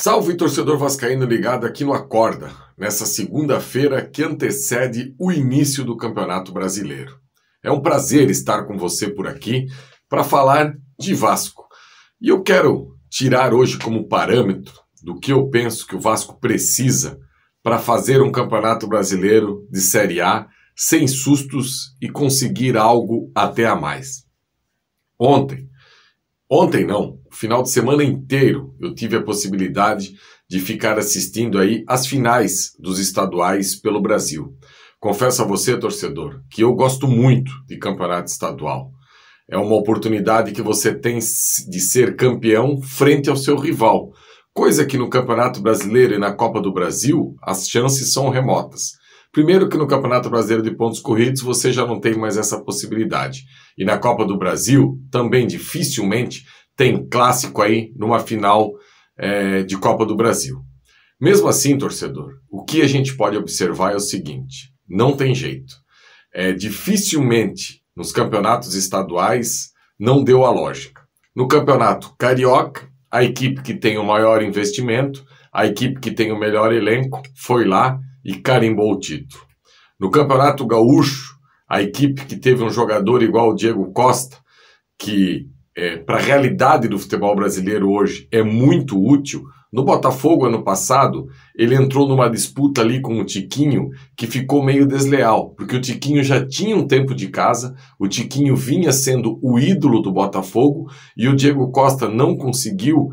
Salve, torcedor vascaíno ligado aqui no Acorda, nessa segunda-feira que antecede o início do Campeonato Brasileiro. É um prazer estar com você por aqui para falar de Vasco. E eu quero tirar hoje como parâmetro do que eu penso que o Vasco precisa para fazer um Campeonato Brasileiro de Série A sem sustos e conseguir algo até a mais. Ontem não, o final de semana inteiro eu tive a possibilidade de ficar assistindo aí as finais dos estaduais pelo Brasil. Confesso a você, torcedor, que eu gosto muito de campeonato estadual. É uma oportunidade que você tem de ser campeão frente ao seu rival, coisa que no Campeonato Brasileiro e na Copa do Brasil as chances são remotas. Primeiro que no Campeonato Brasileiro de pontos corridos você já não tem mais essa possibilidade. E na Copa do Brasil também dificilmente tem clássico aí numa final de Copa do Brasil. Mesmo assim, torcedor, o que a gente pode observar é o seguinte: não tem jeito. Dificilmente nos campeonatos estaduais não deu a lógica. No Campeonato Carioca, a equipe que tem o maior investimento, a equipe que tem o melhor elenco, foi lá e carimbou o título. No Campeonato Gaúcho, a equipe que teve um jogador igual o Diego Costa, que para a realidade do futebol brasileiro hoje é muito útil. No Botafogo, ano passado, ele entrou numa disputa ali com o Tiquinho que ficou meio desleal, porque o Tiquinho já tinha um tempo de casa, o Tiquinho vinha sendo o ídolo do Botafogo e o Diego Costa não conseguiu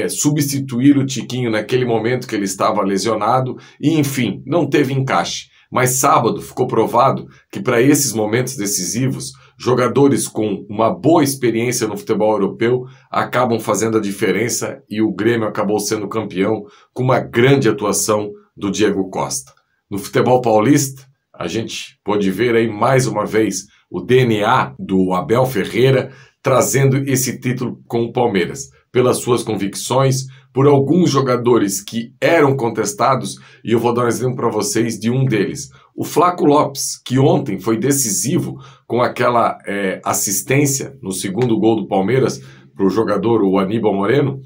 substituir o Tiquinho naquele momento que ele estava lesionado e, enfim, não teve encaixe. Mas sábado ficou provado que para esses momentos decisivos, jogadores com uma boa experiência no futebol europeu acabam fazendo a diferença e o Grêmio acabou sendo campeão com uma grande atuação do Diego Costa. No futebol paulista, a gente pôde ver aí mais uma vez o DNA do Abel Ferreira trazendo esse título com o Palmeiras, pelas suas convicções, por alguns jogadores que eram contestados, e eu vou dar um exemplo para vocês de um deles. O Flaco Lopes, que ontem foi decisivo com aquela assistência no segundo gol do Palmeiras para o jogador, o Aníbal Moreno,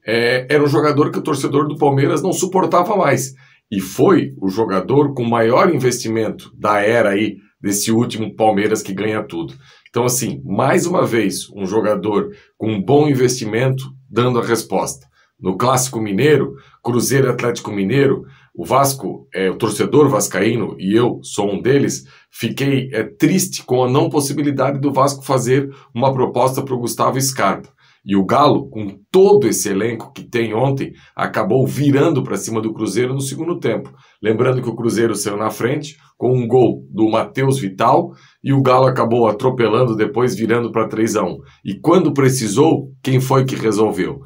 era um jogador que o torcedor do Palmeiras não suportava mais. E foi o jogador com maior investimento da era aí, desse último Palmeiras que ganha tudo. Então, assim, mais uma vez, um jogador com um bom investimento dando a resposta. No Clássico Mineiro, Cruzeiro e Atlético Mineiro, o Vasco, o torcedor vascaíno, e eu sou um deles, fiquei triste com a não possibilidade do Vasco fazer uma proposta para o Gustavo Scarpa. E o Galo, com todo esse elenco que tem ontem, acabou virando para cima do Cruzeiro no segundo tempo. Lembrando que o Cruzeiro saiu na frente com um gol do Matheus Vital e o Galo acabou atropelando, depois virando para 3-1. E quando precisou, quem foi que resolveu?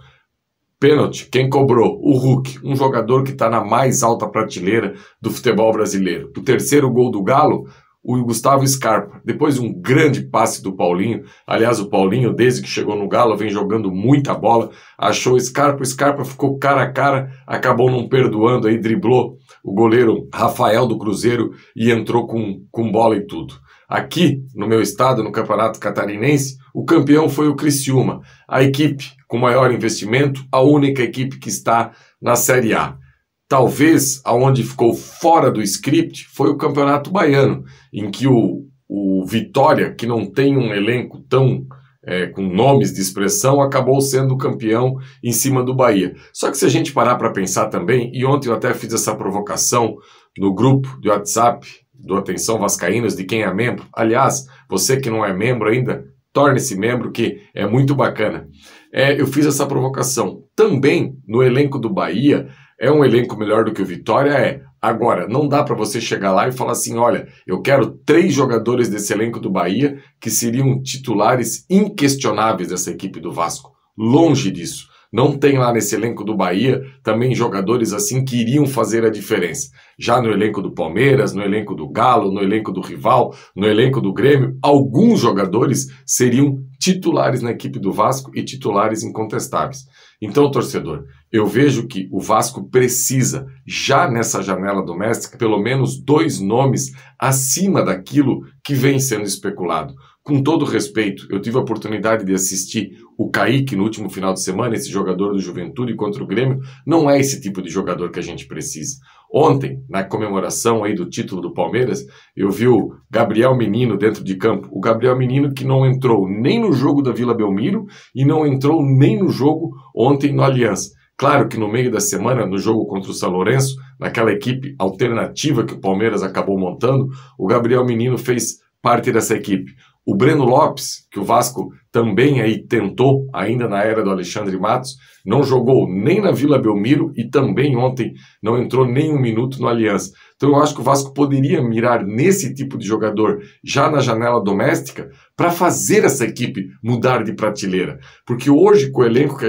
Pênalti, quem cobrou? O Hulk, um jogador que está na mais alta prateleira do futebol brasileiro. O terceiro gol do Galo, o Gustavo Scarpa. Depois um grande passe do Paulinho. Aliás, o Paulinho, desde que chegou no Galo, vem jogando muita bola. Achou o Scarpa ficou cara a cara, acabou não perdoando, aí driblou o goleiro Rafael do Cruzeiro e entrou com bola e tudo. Aqui, no meu estado, no Campeonato Catarinense, o campeão foi o Criciúma. A equipe com maior investimento, a única equipe que está na Série A. Talvez aonde ficou fora do script foi o Campeonato Baiano, em que o Vitória, que não tem um elenco tão com nomes de expressão, acabou sendo campeão em cima do Bahia. Só que se a gente parar para pensar também, e ontem eu até fiz essa provocação no grupo de WhatsApp do Atenção Vascaínos, de quem é membro. Aliás, você que não é membro ainda, torne-se membro, que é muito bacana. Eu fiz essa provocação. Também no elenco do Bahia, é um elenco melhor do que o Vitória? Agora, não dá para você chegar lá e falar assim, olha, eu quero 3 jogadores desse elenco do Bahia que seriam titulares inquestionáveis dessa equipe do Vasco. Longe disso. Não tem lá nesse elenco do Bahia também jogadores assim que iriam fazer a diferença. Já no elenco do Palmeiras, no elenco do Galo, no elenco do rival, no elenco do Grêmio, alguns jogadores seriam titulares na equipe do Vasco e titulares incontestáveis. Então, torcedor, eu vejo que o Vasco precisa, já nessa janela doméstica, pelo menos 2 nomes acima daquilo que vem sendo especulado. Com todo respeito, eu tive a oportunidade de assistir o Kaique no último final de semana, esse jogador do Juventude contra o Grêmio. Não é esse tipo de jogador que a gente precisa. Ontem, na comemoração aí do título do Palmeiras, eu vi o Gabriel Menino dentro de campo. O Gabriel Menino que não entrou nem no jogo da Vila Belmiro e não entrou nem no jogo ontem no Allianz. Claro que no meio da semana, no jogo contra o São Lourenço, naquela equipe alternativa que o Palmeiras acabou montando, o Gabriel Menino fez parte dessa equipe. O Breno Lopes, que o Vasco também aí tentou, ainda na era do Alexandre Matos, não jogou nem na Vila Belmiro e também ontem não entrou nem um minuto no Allianz. Então eu acho que o Vasco poderia mirar nesse tipo de jogador já na janela doméstica para fazer essa equipe mudar de prateleira. Porque hoje, com o elenco que a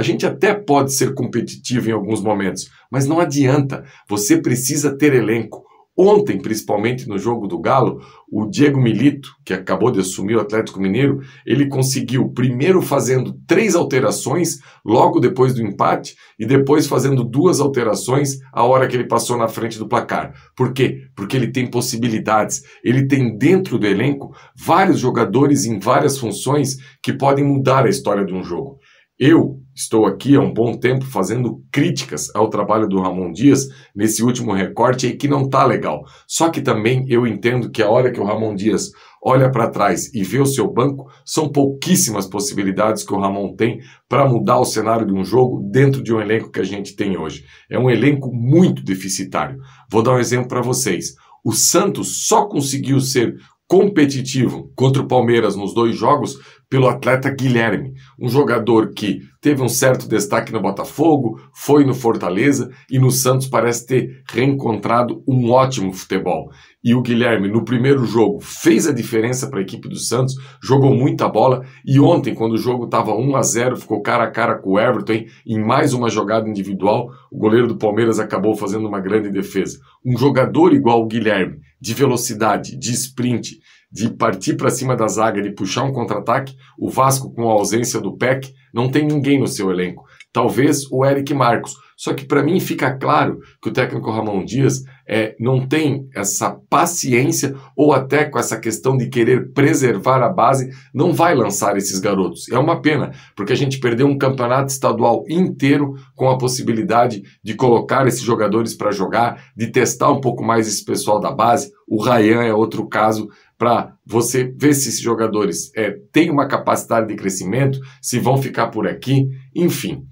gente até pode ser competitivo em alguns momentos, mas não adianta, você precisa ter elenco. Ontem, principalmente no jogo do Galo, o Diego Milito, que acabou de assumir o Atlético Mineiro, ele conseguiu primeiro fazendo 3 alterações logo depois do empate e depois fazendo 2 alterações a hora que ele passou na frente do placar. Por quê? Porque ele tem possibilidades, ele tem dentro do elenco vários jogadores em várias funções que podem mudar a história de um jogo. Eu estou aqui há um bom tempo fazendo críticas ao trabalho do Ramon Dias nesse último recorte aí que não tá legal. Só que também eu entendo que a hora que o Ramon Dias olha para trás e vê o seu banco, são pouquíssimas possibilidades que o Ramon tem para mudar o cenário de um jogo dentro de um elenco que a gente tem hoje. É um elenco muito deficitário. Vou dar um exemplo para vocês. O Santos só conseguiu ser competitivo contra o Palmeiras nos 2 jogos pelo atleta Guilherme, um jogador que teve um certo destaque no Botafogo, foi no Fortaleza e no Santos parece ter reencontrado um ótimo futebol. E o Guilherme, no primeiro jogo, fez a diferença para a equipe do Santos, jogou muita bola e ontem, quando o jogo estava 1-0, ficou cara a cara com o Everton, em mais uma jogada individual, o goleiro do Palmeiras acabou fazendo uma grande defesa. Um jogador igual o Guilherme, de velocidade, de sprint, de partir para cima da zaga, de puxar um contra-ataque, o Vasco, com a ausência do Peck, não tem ninguém no seu elenco. Talvez o Eric Marcos. Só que para mim fica claro que o técnico Ramon Dias não tem essa paciência ou até com essa questão de querer preservar a base, não vai lançar esses garotos. É uma pena, porque a gente perdeu um campeonato estadual inteiro com a possibilidade de colocar esses jogadores para jogar, de testar um pouco mais esse pessoal da base. O Ryan é outro caso para você ver se esses jogadores têm uma capacidade de crescimento, se vão ficar por aqui, enfim.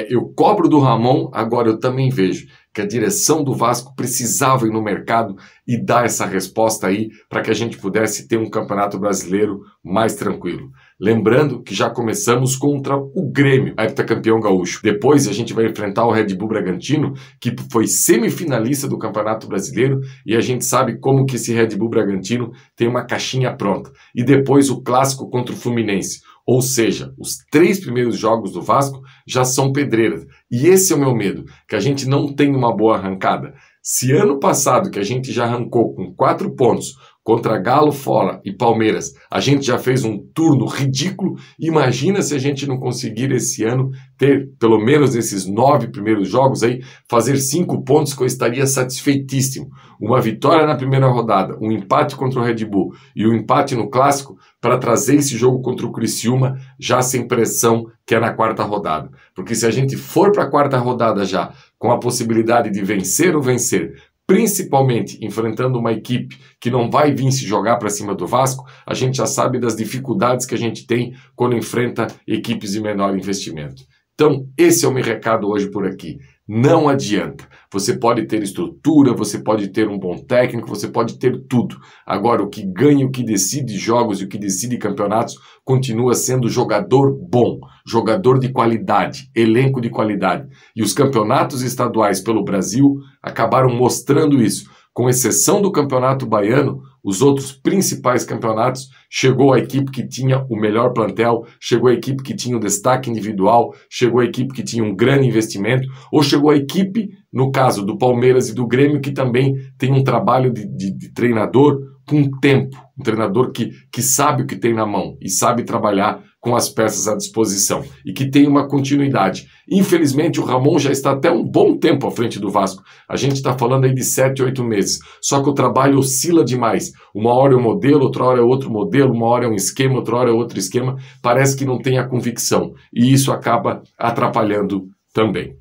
Eu cobro do Ramon, agora eu também vejo que a direção do Vasco precisava ir no mercado e dar essa resposta aí para que a gente pudesse ter um campeonato brasileiro mais tranquilo. Lembrando que já começamos contra o Grêmio, heptacampeão gaúcho. Depois a gente vai enfrentar o Red Bull Bragantino, que foi semifinalista do Campeonato Brasileiro, e a gente sabe como que esse Red Bull Bragantino tem uma caixinha pronta. E depois o clássico contra o Fluminense. Ou seja, os 3 primeiros jogos do Vasco já são pedreiras. E esse é o meu medo, que a gente não tenha uma boa arrancada. Se ano passado, que a gente já arrancou com 4 pontos contra Galo fora e Palmeiras, a gente já fez um turno ridículo, imagina se a gente não conseguir esse ano ter, pelo menos nesses 9 primeiros jogos aí, fazer 5 pontos que eu estaria satisfeitíssimo. Uma vitória na primeira rodada, um empate contra o Red Bull e um empate no Clássico para trazer esse jogo contra o Criciúma já sem pressão, que é na 4ª rodada. Porque se a gente for para a 4ª rodada já com a possibilidade de vencer ou vencer, principalmente enfrentando uma equipe que não vai vir se jogar para cima do Vasco, a gente já sabe das dificuldades que a gente tem quando enfrenta equipes de menor investimento. Então, esse é o meu recado hoje por aqui. Não adianta. Você pode ter estrutura, você pode ter um bom técnico, você pode ter tudo. Agora, o que ganha, o que decide jogos e o que decide campeonatos continua sendo jogador bom, jogador de qualidade, elenco de qualidade. E os campeonatos estaduais pelo Brasil acabaram mostrando isso. Com exceção do Campeonato Baiano, os outros principais campeonatos, chegou a equipe que tinha o melhor plantel, chegou a equipe que tinha o destaque individual, chegou a equipe que tinha um grande investimento, ou chegou a equipe, no caso do Palmeiras e do Grêmio, que também tem um trabalho de treinador com tempo, um treinador que sabe o que tem na mão e sabe trabalhar com as peças à disposição e que tenha uma continuidade. Infelizmente, o Ramon já está até um bom tempo à frente do Vasco. A gente está falando aí de 7, 8 meses. Só que o trabalho oscila demais. Uma hora é um modelo, outra hora é outro modelo, uma hora é um esquema, outra hora é outro esquema. Parece que não tem a convicção. E isso acaba atrapalhando também.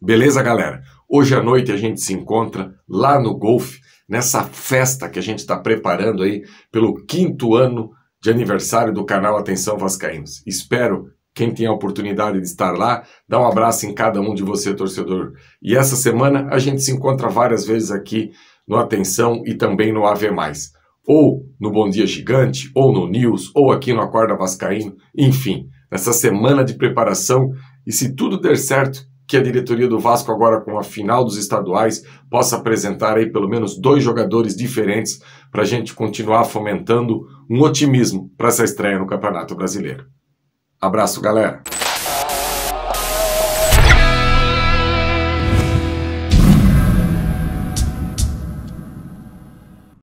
Beleza, galera? Hoje à noite a gente se encontra lá no Golfe, nessa festa que a gente está preparando aí pelo 5º ano de aniversário do canal Atenção Vascaínos. Espero, quem tem a oportunidade de estar lá, dar um abraço em cada um de você, torcedor. E essa semana a gente se encontra várias vezes aqui no Atenção e também no AV+. Ou no Bom Dia Gigante, ou no News, ou aqui no Acorda Vascaíno, enfim, nessa semana de preparação. E se tudo der certo, que a diretoria do Vasco agora com a final dos estaduais possa apresentar aí pelo menos 2 jogadores diferentes para a gente continuar fomentando um otimismo para essa estreia no Campeonato Brasileiro. Abraço, galera!